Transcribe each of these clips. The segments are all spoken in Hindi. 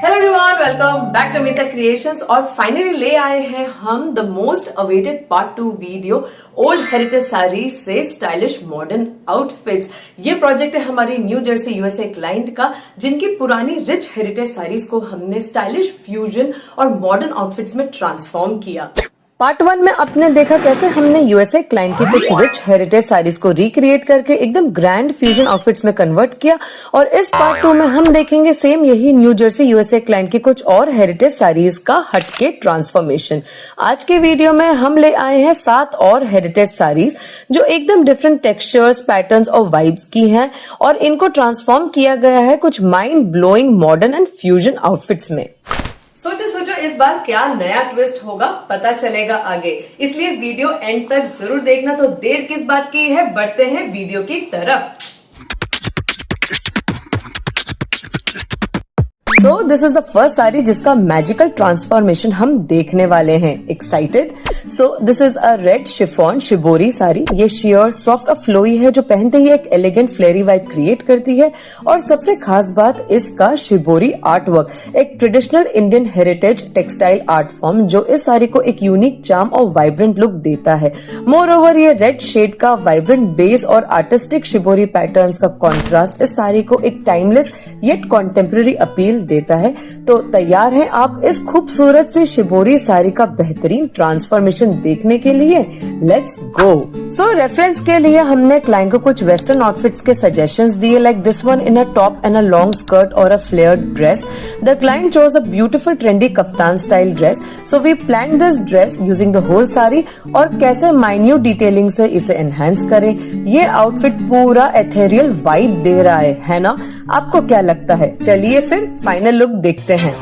Hello everyone, welcome back to Mita creations. और फाइनली ले आए हैं हम the most awaited part 2 video old heritage sari से स्टाइलिश मॉडर्न आउटफिट्स। ये प्रोजेक्ट है हमारी न्यू जर्सी यूएसए क्लाइंट का, जिनकी पुरानी रिच हेरिटेज साड़ीज को हमने स्टाइलिश फ्यूजन और मॉडर्न आउटफिट्स में ट्रांसफॉर्म किया। पार्ट 1 में आपने देखा कैसे हमने यूएसए क्लाइंट की कुछ रिच हेरिटेज साड़ीज को रिक्रिएट करके एकदम ग्रैंड फ्यूजन आउटफिट्स में कन्वर्ट किया, और इस पार्ट 2 में हम देखेंगे सेम यही न्यू जर्सी यूएसए क्लाइंट की कुछ और हेरिटेज साड़ीज का हटके ट्रांसफॉर्मेशन। आज के वीडियो में हम ले आए हैं 7 और हेरिटेज साड़ीज जो एकदम डिफरेंट टेक्सचर्स, पैटर्न्स और वाइब्स की हैं, और इनको ट्रांसफॉर्म किया गया है कुछ mind blowing modern and fusion outfits में। सोचो इस बार क्या नया ट्विस्ट होगा, पता चलेगा आगे, इसलिए वीडियो एंड तक जरूर देखना। तो देर किस बात की है, बढ़ते हैं वीडियो की तरफ। So this is the first sari जिसका मैजिकल ट्रांसफॉर्मेशन हम देखने वाले हैं। Excited? So this is a red chiffon shibori sari. ये शेयर सॉफ्ट और फ्लोई है जो पहनते ही एक एलिगेंट फ्लेरी वाइब क्रिएट करती है, और सबसे खास बात इसका शिबोरी आर्ट वर्क, एक traditional Indian heritage textile art form जो इस साड़ी को एक यूनिक चार्म और वाइब्रेंट लुक देता है। मोर ओवर ये रेड शेड का वाइब्रेंट बेस और आर्टिस्टिक शिबोरी पैटर्न्स का कॉन्ट्रास्ट इस साड़ी को एक टाइमलेस येट कॉन्टेम्पररी अपील देता है। तो तैयार हैं आप इस खूबसूरत से शिबोरी साड़ी का बेहतरीन ट्रांसफॉर्मेशन देखने के लिए? Let's go. सो रेफरेंस के लिए हमने क्लाइंट को कुछ वेस्टर्न आउटफिट्स के सजेशंस दिए, like this one in a top and a long skirt और a flared dress. The client chose a beautiful trendy kaftan style dress. So we plan this dress using the whole sari, और कैसे माइन्यूट डिटेलिंग से इसे एनहांस करें। ये आउटफिट पूरा एथेरियल वाइब दे रहा है ना? आपको क्या लगता है? चलिए फिर फाइनल लुक देखते हैं।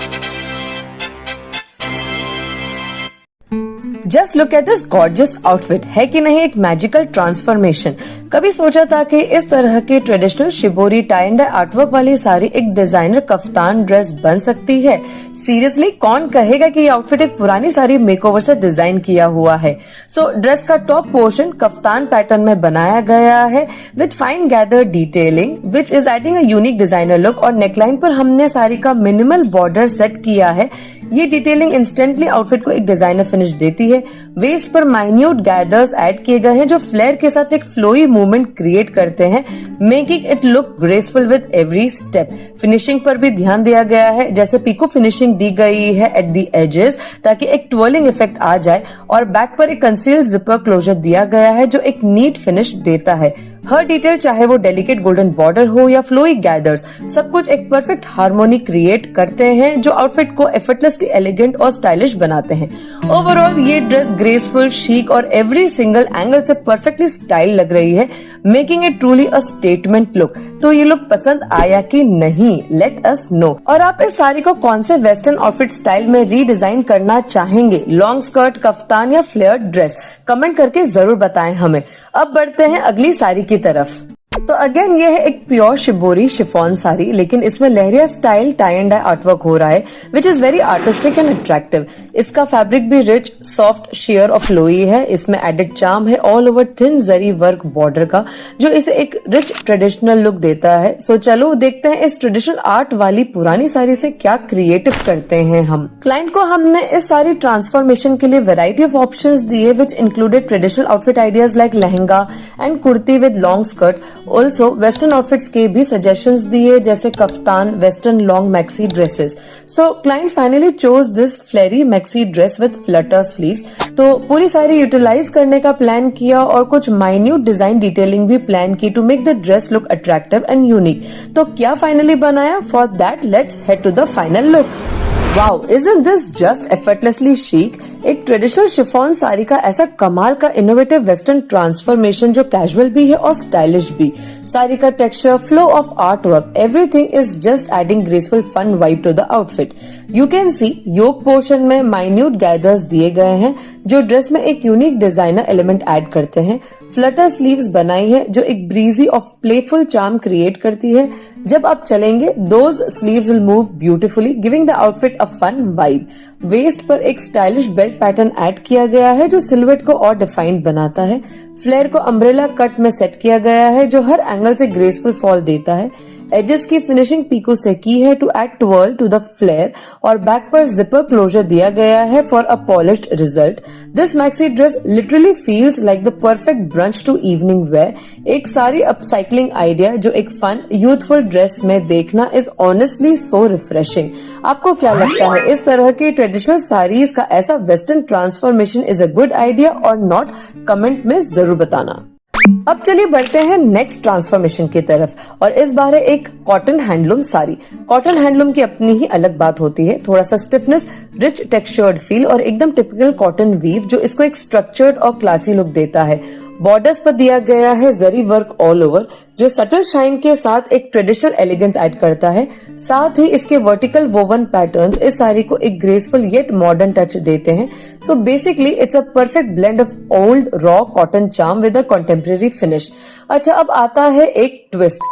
Just look at this gorgeous outfit, है कि नहीं एक मैजिकल ट्रांसफॉर्मेशन। कभी सोचा था कि इस तरह की traditional shibori tie and artwork वाली साड़ी एक डिजाइनर कफ्तान ड्रेस बन सकती है? सीरियसली, कौन कहेगा कि ये आउटफिट एक पुरानी साड़ी मेकओवर से डिजाइन किया हुआ है? सो ड्रेस का टॉप पोर्शन कफ्तान पैटर्न में बनाया गया है with fine gather detailing which is adding a unique designer look, और नेकलाइन पर हमने साड़ी का मिनिमल बॉर्डर सेट किया है। ये डिटेलिंग इंस्टेंटली आउटफिट को एक डिजाइनर फिनिश देती है। वेस्ट पर माइन्यूट गैदर्स ऐड किए गए हैं जो फ्लेयर के साथ एक फ्लोई मूवमेंट क्रिएट करते हैं, making it look graceful with every step. Finishing पर भी ध्यान दिया गया है, जैसे पीको फिनिशिंग दी गई है एट दी एजेस ताकि एक ट्विलिंग इफेक्ट आ जाए, और बैक पर एक कंसील जिपर क्लोजर दिया गया है जो एक नीट फिनिश देता है। हर डिटेल, चाहे वो डेलिकेट गोल्डन बॉर्डर हो या फ्लोई गैदर्स, सब कुछ एक परफेक्ट हार्मोनी क्रिएट करते हैं जो आउटफिट को एफर्टलेसली एलिगेंट और स्टाइलिश बनाते हैं। ओवरऑल ये ड्रेस ग्रेसफुल, शीक और एवरी सिंगल एंगल से परफेक्टली स्टाइल लग रही है, making it truly a statement look. तो ये लुक पसंद आया कि नहीं? Late us no. और आप इस साड़ी को कौन से वेस्टर्न आउटफिट स्टाइल में रीडिजाइन करना चाहेंगे? लॉन्ग स्कर्ट, कफ्तान या फ्लेयर्ड ड्रेस? कमेंट करके जरूर बताएं हमें। अब बढ़ते हैं अगली साड़ी की तरफ। तो अगेन ये है एक प्योर शिबोरी शिफॉन साड़ी, लेकिन इसमें leheriya style tie and dye artwork हो रहा है which is very artistic and attractive. इसका फैब्रिक भी रिच, सॉफ्ट, शेयर और फ्लोई है। इसमें एडेड चार्म है all over thin zari work border का, जो इसे एक रिच ट्रेडिशनल लुक देता है। सो चलो देखते हैं इस ट्रेडिशनल आर्ट वाली पुरानी साड़ी से क्या क्रिएटिव करते हैं हम। क्लाइंट को हमने इस साड़ी ट्रांसफॉर्मेशन के लिए वेराइटी ऑफ ऑप्शंस दिए which included traditional outfit ideas like lehenga and kurti with long skirt. Also western outfits के भी सजेशंस दिए, जैसे kaftan, western long maxi dresses. So client finally chose this flary maxi dress with flutter sleeves. तो पूरी साड़ी यूटिलाइज करने का प्लान किया और कुछ माइन्यूट डिजाइन डिटेलिंग भी प्लान की to make the dress look attractive and unique. तो क्या फाइनली बनाया? For that let's head to the final look. Wow, isn't this just effortlessly chic? एक ट्रेडिशनल शिफॉन साड़ी का ऐसा कमाल का इनोवेटिव वेस्टर्न ट्रांसफॉर्मेशन जो कैजुअल भी है और स्टाइलिश भी। साड़ी का texture, flow of art work, everything is just adding graceful fun vibe to the outfit. You can see yoke portion में माइन्यूट गैदर्स दिए गए हैं जो ड्रेस में एक यूनिक डिजाइनर एलिमेंट ऐड करते हैं। फ्लटर स्लीव्स बनाई है जो एक ब्रीजी और प्लेफुल चार्म क्रिएट करती है। जब आप चलेंगे those sleeves will move beautifully, giving the outfit a fun vibe. Waist पर एक स्टाइलिश बेल्ट पैटर्न ऐड किया गया है जो सिल्हूट को और डिफाइंड बनाता है। फ्लेयर को अम्ब्रेला कट में सेट किया गया है जो हर एंगल से ग्रेसफुल फॉल देता है। एजेस की फिनिशिंग पीको से की है to add twirl to the flare और बैक पर जिपर क्लोजर दिया गया है for a polished result. This maxi dress literally feels like the perfect brunch to evening wear. एक सारी अपसाइक्लिंग आइडिया जो एक फन यूथफुल ड्रेस में देखना इज ऑनेस्टली सो रिफ्रेशिंग। आपको क्या लगता है, इस तरह की ट्रेडिशनल साड़ीज का ऐसा western transformation is a good idea और नॉट? कमेंट में जरूर बताना। अब चलिए बढ़ते हैं नेक्स्ट ट्रांसफॉर्मेशन की तरफ और इस बार है एक cotton handloom sari. Cotton handloom की अपनी ही अलग बात होती है, थोड़ा सा स्टिफनेस, रिच टेक्सचर्ड फील और एकदम टिपिकल कॉटन वीव जो इसको एक स्ट्रक्चर्ड और क्लासी लुक देता है। बॉर्डर्स पर दिया गया है जरी वर्क ऑल ओवर जो सटल शाइन के साथ एक ट्रेडिशनल एलिगेंस ऐड करता है। साथ ही इसके वर्टिकल वोवन पैटर्न्स इस साड़ी को एक ग्रेसफुल येट मॉडर्न टच देते हैं। So basically it's a perfect blend of old raw cotton charm with a contemporary finish. अच्छा, अब आता है एक ट्विस्ट।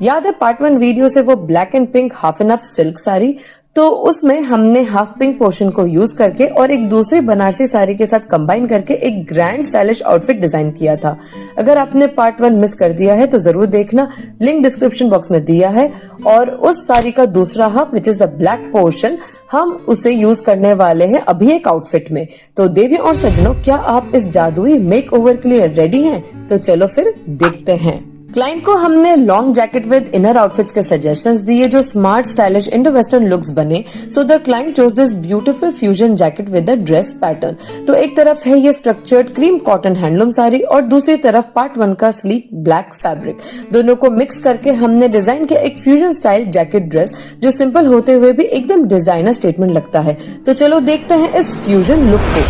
याद है पार्ट 1 वीडियो से वो black and pink half and half silk sari, तो उसमें हमने हाफ पिंक पोर्शन को यूज करके और एक दूसरी बनारसी साड़ी के साथ कंबाइन करके एक ग्रैंड स्टाइलिश आउटफिट डिजाइन किया था। अगर आपने पार्ट 1 मिस कर दिया है तो जरूर देखना, लिंक डिस्क्रिप्शन बॉक्स में दिया है। और उस साड़ी का दूसरा half which is the black portion, हम उसे यूज करने वाले हैं अभी एक आउटफिट में। तो देवियों और सज्जनों, क्या आप इस जादुई मेक ओवर के लिए रेडी हैं? तो चलो फिर देखते हैं। क्लाइंट को हमने long jacket with inner outfits के सजेशंस दिए जो smart stylish Indo western looks बने। So the client chose this beautiful fusion jacket with the dress pattern. तो एक तरफ है ये structured cream cotton handloom sari और दूसरी तरफ पार्ट 1 का स्लीक ब्लैक फैब्रिक। दोनों को मिक्स करके हमने डिजाइन किया एक फ्यूजन स्टाइल जैकेट ड्रेस जो सिंपल होते हुए भी एकदम डिजाइनर स्टेटमेंट लगता है। तो चलो देखते हैं इस फ्यूजन लुक को।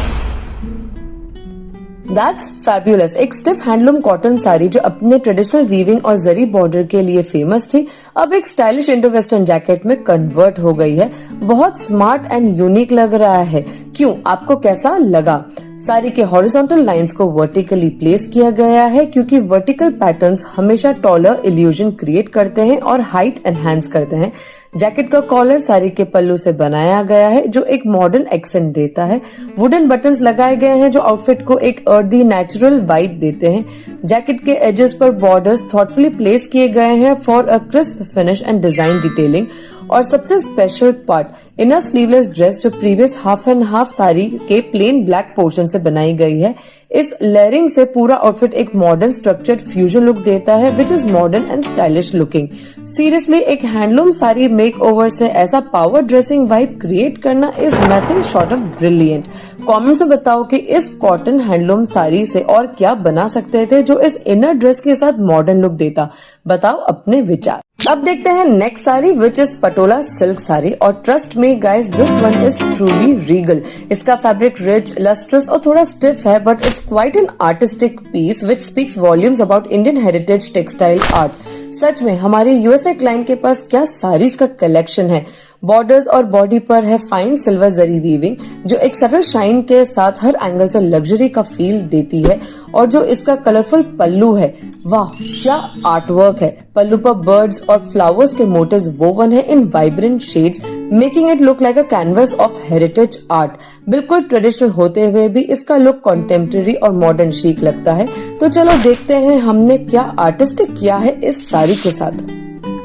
That's fabulous। एक स्टिफ हैंडलूम कॉटन साड़ी जो अपने ट्रेडिशनल वीविंग और जरी बॉर्डर के लिए फेमस थी, अब एक स्टाइलिश इंडो वेस्टर्न जैकेट में कन्वर्ट हो गई है। बहुत स्मार्ट एंड यूनिक लग रहा है। क्यों, आपको कैसा लगा? साड़ी के हॉरिजॉन्टल लाइंस को वर्टिकली प्लेस किया गया है क्योंकि वर्टिकल पैटर्न्स हमेशा टॉलर इल्यूजन क्रिएट करते हैं और हाइट एनहांस करते हैं। जैकेट का कॉलर साड़ी के पल्लू से बनाया गया है जो एक मॉडर्न एक्सेंट देता है। वुडन बटन्स लगाए गए हैं जो आउटफिट को एक अर्दी नेचुरल वाइब देते हैं। जैकेट के एजेस पर बॉर्डर्स थॉटफुली प्लेस किए गए हैं for a crisp finish and design detailing. और सबसे special part, inner sleeveless dress जो previous half and half sari के प्लेन ब्लैक पोर्शन से बनाई गई है। इस लेयरिंग से पूरा आउटफिट एक मॉडर्न स्ट्रक्चर्ड फ्यूजन लुक देता है which is modern and stylish looking. Seriously एक हैंडलूम साड़ी मेक ओवर से ऐसा पावर ड्रेसिंग वाइब क्रिएट करना is nothing short of brilliant. Comments में बताओ कि इस कॉटन हैंडलूम साड़ी से और क्या बना सकते थे जो इस इनर ड्रेस के साथ मॉडर्न लुक देता। बताओ अपने विचार। अब देखते हैं next sari which is patola silk sari और trust me guys, this one is truly regal. इसका फैब्रिक रिच, लस्ट्रस और थोड़ा स्टिफ है but it's quite an artistic piece which speaks volumes about Indian heritage textile art. सच में हमारे यूएसए क्लाइंट के पास क्या साड़ीज का कलेक्शन है। बॉर्डर्स और बॉडी पर है फाइन सिल्वर जरी वीविंग जो एक सटल शाइन के साथ हर एंगल से लग्जरी का फील देती है। और जो इसका कलरफुल पल्लू है, वाह क्या आर्टवर्क है। पल्लू पर बर्ड्स और फ्लावर्स के मोटिव्स वोवन है in vibrant shades, making it look like a canvas of heritage art. बिल्कुल ट्रेडिशनल होते हुए भी इसका लुक कॉन्टेम्प्रेरी और मॉडर्न शीक लगता है। तो चलो देखते हैं हमने क्या आर्टिस्टिक किया है इस साड़ी के साथ।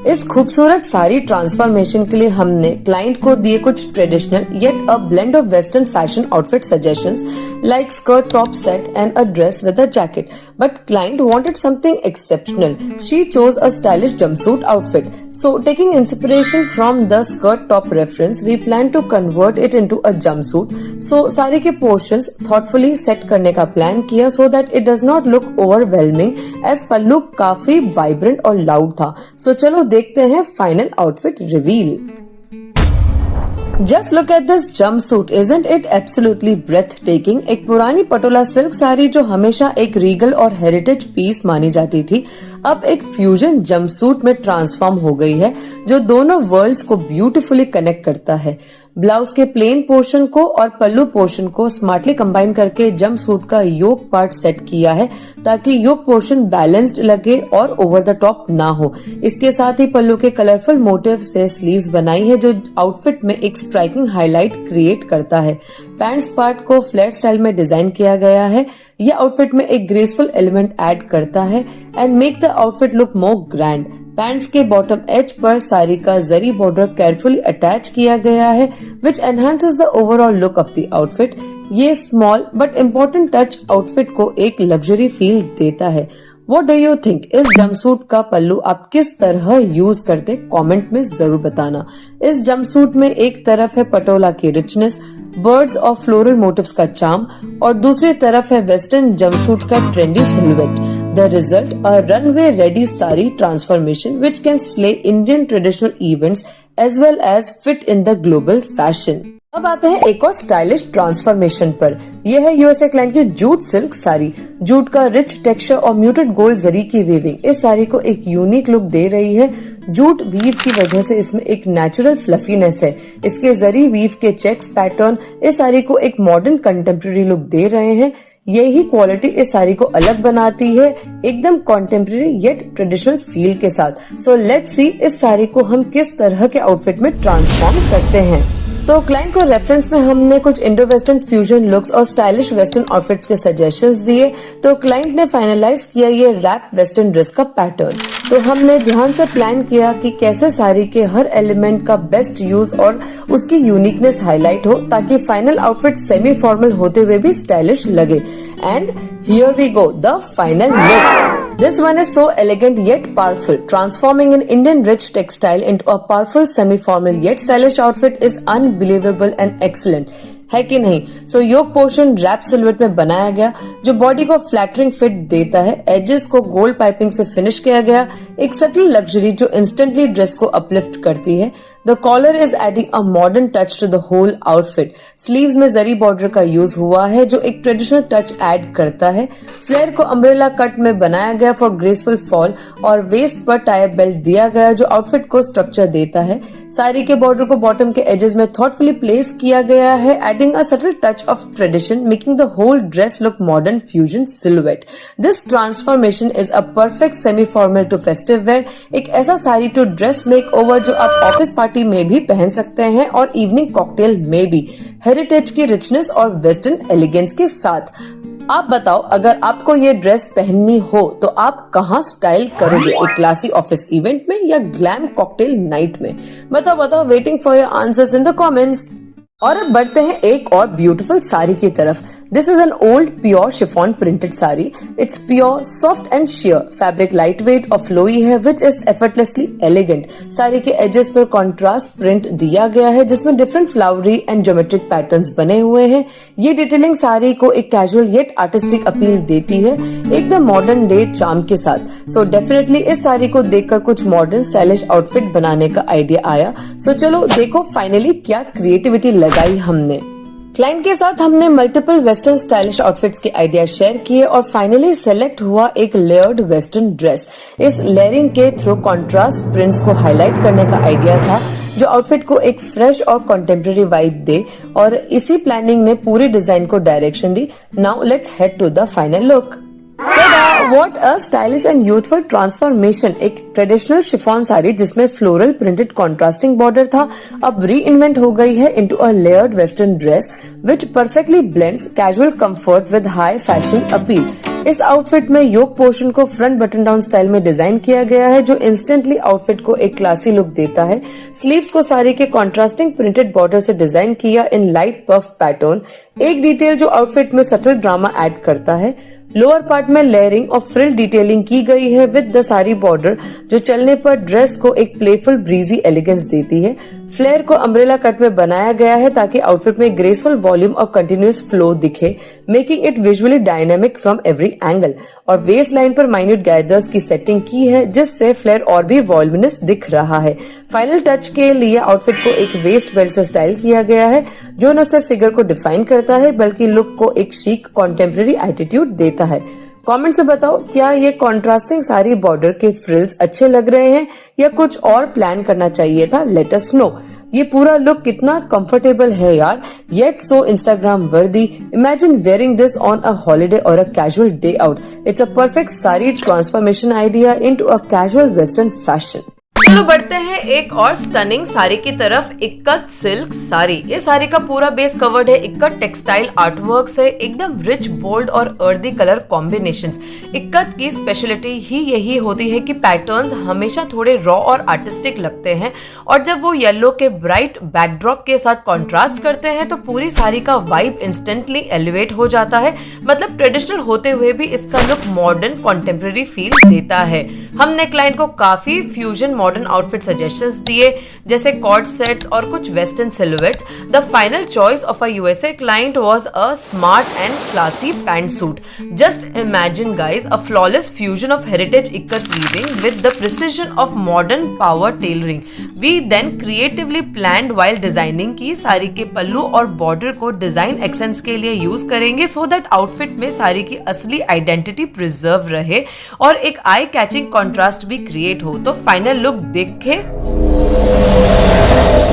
इस खूबसूरत साड़ी ट्रांसफॉर्मेशन के लिए हमने क्लाइंट को दिए कुछ traditional yet a blend of western fashion outfit suggestions like skirt top set and a dress with a jacket. But client wanted something exceptional. She chose a stylish jumpsuit outfit. So taking inspiration from the skirt top reference, we plan to convert it into a jumpsuit. So sari के पोर्शंस थॉटफुली सेट करने का प्लान किया so that it does not look overwhelming as pallu काफी वाइब्रेंट और लाउड था। सो चलो देखते हैं final outfit reveal. Just look at this jumpsuit, isn't it absolutely breathtaking? एक पुरानी पटोला सिल्क साड़ी जो हमेशा एक रीगल और हेरिटेज पीस मानी जाती थी, अब एक फ्यूजन जंपसूट में ट्रांसफॉर्म हो गई है जो दोनों वर्ल्ड्स को ब्यूटीफुली कनेक्ट करता है। ब्लाउज के प्लेन पोर्शन को और पल्लू पोर्शन को स्मार्टली कंबाइन करके जंपसूट का योक पार्ट सेट किया है ताकि योक पोर्शन बैलेंस्ड लगे और ओवर द टॉप ना हो। इसके साथ ही पल्लू के कलरफुल मोटिव से स्लीव्स बनाई है जो आउटफिट में एक स्ट्राइकिंग हाईलाइट क्रिएट करता है। पैंट्स पार्ट को फ्लैट स्टाइल में डिजाइन किया गया है। यह आउटफिट में एक ग्रेसफुल एलिमेंट ऐड करता है and make the outfit look more grand. Pants के बॉटम एज पर साड़ी का जरी बॉर्डर केयरफुली अटैच किया गया है, which enhances the overall look of the outfit. ये small but important touch outfit को एक लग्जरी फील देता है। What do you think? इस जंपसूट का पल्लू आप किस तरह यूज करते, कमेंट में जरूर बताना। इस जंपसूट में एक तरफ है पटोला की रिचनेस, बर्ड्स और फ्लोरल मोटिव्स का चार्म, और दूसरी तरफ है वेस्टर्न जंपसूट का trendy silhouette. The result, a runway ready sari transformation which can slay Indian traditional events as well as fit in the global fashion. अब आते हैं एक और स्टाइलिश ट्रांसफॉर्मेशन पर। यह है यूएसए क्लाइंट की जूट सिल्क साड़ी। जूट का रिच टेक्सचर और म्यूटेड गोल्ड जरी की वीविंग इस साड़ी को एक यूनिक लुक दे रही है। जूट वीव की वजह से इसमें एक नेचुरल फ्लफीनेस है। इसके जरी वीव के चेक्स पैटर्न इस साड़ी को एक मॉडर्न कंटेम्प्रेरी लुक दे रहे हैं। यही क्वालिटी इस साड़ी को अलग बनाती है, एकदम कॉन्टेम्प्रेरी येट ट्रेडिशनल फील के साथ। सो लेट्स सी इस साड़ी को हम किस तरह के आउटफिट में ट्रांसफॉर्म करते हैं। तो क्लाइंट को रेफरेंस में हमने कुछ इंडो वेस्टर्न फ्यूजन लुक्स और स्टाइलिश वेस्टर्न आउटफिट्स के सजेशंस दिए। तो क्लाइंट ने फाइनलाइज किया ये रैप वेस्टर्न ड्रेस का पैटर्न। तो हमने ध्यान से प्लान किया कि कैसे साड़ी के हर एलिमेंट का बेस्ट यूज और उसकी यूनिकनेस हाईलाइट हो, ताकि फाइनल आउटफिट सेमी फॉर्मल होते हुए भी स्टाइलिश लगे। And here we go, the final look. This one is so elegant yet powerful, transforming an Indian rich textile into a powerful semi-formal yet stylish outfit is unbelievable and excellent. है कि नहीं? सो योक पोर्शन रैप सिलुएट में बनाया गया, जो बॉडी को फ्लैटरिंग फिट देता है। एजेस को गोल्ड पाइपिंग से फिनिश किया गया, एक सटल लग्जरी जो इंस्टेंटली ड्रेस को अपलिफ्ट करती है। The collar is adding a modern touch to the whole outfit. Sleeves में जरी बॉर्डर का यूज हुआ है, जो एक ट्रेडिशनल टच ऐड करता है। फ्लेयर को अम्ब्रेला कट में बनाया गया फॉर ग्रेसफुल फॉल, और वेस्ट पर टाई बेल्ट दिया गया जो आउटफिट को स्ट्रक्चर देता है। साड़ी के बॉर्डर को बॉटम के एजेस में थॉटफुली प्लेस किया गया है, adding a subtle touch of tradition, making the whole dress look modern fusion silhouette. This transformation is a perfect semi-formal to festive wear, एक ऐसा साड़ी to dress makeover जो आप ऑफिस पार्टी में भी पहन सकते हैं और इवनिंग कॉकटेल में भी, हेरिटेज की रिचनेस और वेस्टर्न एलिगेंस के साथ। आप बताओ, अगर आपको ये ड्रेस पहननी हो तो आप कहाँ स्टाइल करोगे, एक क्लासी ऑफिस इवेंट में या ग्लैम कॉकटेल नाइट में? बताओ, waiting for your answers in the comments. और अब बढ़ते हैं एक और ब्यूटीफुल साड़ी की तरफ। This is an old pure chiffon printed sari. It's pure, soft and sheer, fabric light weight और फ्लोई है, which is effortlessly elegant. Sari के एजेस पर कॉन्ट्रास्ट प्रिंट दिया गया है, जिसमें different flowery and geometric patterns बने हुए हैं। ये डिटेलिंग साड़ी को एक कैजुअल येट आर्टिस्टिक अपील देती है, एकदम मॉडर्न डे चार्म के साथ। सो डेफिनेटली इस साड़ी को देखकर कुछ मॉडर्न स्टाइलिश आउटफिट बनाने का आइडिया आया। सो चलो देखो फाइनली क्या क्रिएटिविटी लगाई हमने। क्लाइंट के साथ हमने मल्टीपल वेस्टर्न स्टाइलिश आउटफिट्स के आइडिया शेयर किए और फाइनली सेलेक्ट हुआ एक लेयर्ड वेस्टर्न ड्रेस। इस लेयरिंग के थ्रू कॉन्ट्रास्ट प्रिंट्स को हाईलाइट करने का आइडिया था, जो आउटफिट को एक फ्रेश और कॉन्टेम्प्रेरी वाइब दे, और इसी प्लानिंग ने पूरी डिजाइन को डायरेक्शन दी। Now let's head to the final look. What a stylish and youthful transformation! एक ट्रेडिशनल शिफॉन साड़ी जिसमें फ्लोरल प्रिंटेड कॉन्ट्रास्टिंग बॉर्डर था, अब री इन्वेंट हो गई है into a layered western dress which perfectly blends casual comfort with high fashion appeal. इस आउटफिट में योक पोर्शन को फ्रंट बटन डाउन स्टाइल में डिजाइन किया गया है, जो इंस्टेंटली आउटफिट को एक क्लासी लुक देता है। स्लीव्स को साड़ी के कॉन्ट्रास्टिंग प्रिंटेड बॉर्डर से डिजाइन किया इन लाइट पफ पैटर्न, एक डिटेल जो आउटफिट में सटल ड्रामा ऐड करता है। लोअर पार्ट में लेयरिंग और फ्रिल डिटेलिंग की गई है विद द साड़ी बॉर्डर, जो चलने पर ड्रेस को एक प्लेफुल ब्रीजी एलिगेंस देती है। फ्लेयर को अम्ब्रेला कट में बनाया गया है ताकि आउटफिट में ग्रेसफुल वॉल्यूम और कंटिन्यूअस फ्लो दिखे, making it visually dynamic from every angle. और वेस्ट लाइन पर माइन्यूट गैदर्स की सेटिंग की है, जिससे फ्लेयर और भी वॉल्यूमिनस दिख रहा है। फाइनल टच के लिए आउटफिट को एक वेस्ट बेल्ट से स्टाइल किया गया है, जो न सिर्फ फिगर को डिफाइन करता है बल्कि लुक को एक शीक कॉन्टेम्प्रेरी एटीट्यूड देता है। कमेंट से बताओ, क्या ये कॉन्ट्रास्टिंग साड़ी बॉर्डर के फ्रिल्स अच्छे लग रहे हैं या कुछ और प्लान करना चाहिए था? Let us know. ये पूरा लुक कितना कंफर्टेबल है यार, yet so Instagram worthy. Imagine wearing this on a holiday और a casual day out. It's a perfect sari transformation idea into a casual western fashion. चलो बढ़ते हैं एक और स्टनिंग साड़ी की तरफ। इक्कत सिल्क साड़ी। ये साड़ी का पूरा बेस कवर्ड है इक्कत टेक्सटाइल आर्टवर्क से, एकदम रिच, बोल्ड और अर्दी कलर कॉम्बिनेशंस। इक्कत की स्पेशलिटी ही यही होती है कि पैटर्न्स हमेशा थोड़े रॉ और आर्टिस्टिक लगते हैं, और जब वो येलो के ब्राइट बैकड्रॉप के साथ कॉन्ट्रास्ट करते हैं तो पूरी साड़ी का वाइब इंस्टेंटली एलिवेट हो जाता है। मतलब ट्रेडिशनल होते हुए भी इसका लुक मॉडर्न कॉन्टेम्प्रेरी फील देता है। हमने क्लाइंट को काफी फ्यूजन मॉडर्न आउटफिट सजेशंस दिए, जैसे कॉर्ड सेट्स और कुछ western silhouettes. The final choice of a USA client was a smart and classy pant suit. Just imagine guys, a flawless fusion of heritage ikat weaving with the precision of modern power tailoring. We then creatively planned while designing की साड़ी के पल्लू और बॉर्डर को डिजाइन एक्सेंट्स के लिए यूज करेंगे, सो दैट आउटफिट में साड़ी की असली आइडेंटिटी प्रिजर्व रहे और एक आई कैचिंग कॉन्ट्रास्ट भी क्रिएट हो। तो फाइनल लुक देखे,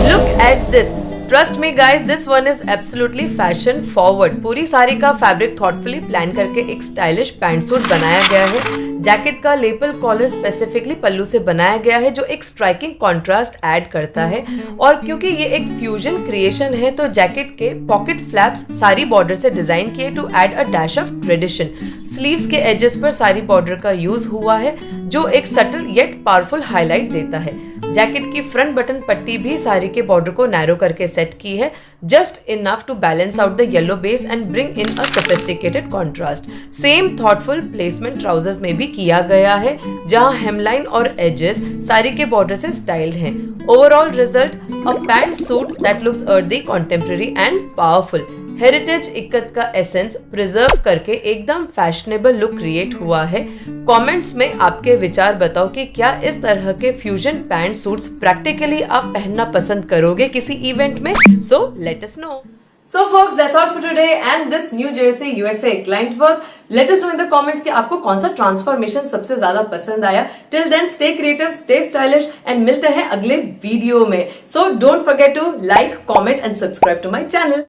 look at this. Trust me guys, this one is absolutely fashion forward. पूरी साड़ी का फैब्रिक थॉटफुली प्लान करके एक स्टाइलिश पैंट सूट बनाया गया है। जैकेट का लेपल कॉलर स्पेसिफिकली पल्लू से बनाया गया है, जो एक स्ट्राइकिंग कॉन्ट्रास्ट ऐड करता है। और क्योंकि ये एक फ्यूजन क्रिएशन है, तो जैकेट के पॉकेट फ्लैप्स सारी बॉर्डर से डिजाइन किए to add a dash of tradition. Sleeves के एजेस पर सारी बॉर्डर का यूज हुआ है, जो एक सटल येट पावरफुल हाईलाइट देता है। जैकेट की फ्रंट बटन पट्टी भी साड़ी के बॉर्डर को नैरो करके सेट की है, just enough to balance out the yellow base and bring in a sophisticated contrast. Same thoughtful placement trousers में भी किया गया है, जहां हेमलाइन और एजेस साड़ी के बॉर्डर से स्टाइल्ड हैं। Overall result, a pant suit that looks earthy, contemporary and powerful. Heritage ikat का एसेंस प्रिजर्व करके एकदम फैशनेबल लुक क्रिएट हुआ है। कमेंट्स में आपके विचार बताओ कि क्या इस तरह के फ्यूजन पैंट सूट्स प्रैक्टिकली आप पहनना पसंद करोगे किसी इवेंट में? So let us no. So folks, that's all for today and this New Jersey USA client work. Let us know in the comments कि आपको कौन सा ट्रांसफॉर्मेशन सबसे ज्यादा पसंद आया. Till then, stay creative, stay stylish and मिलते हैं अगले वीडियो में. So don't forget to like, comment and subscribe to my channel.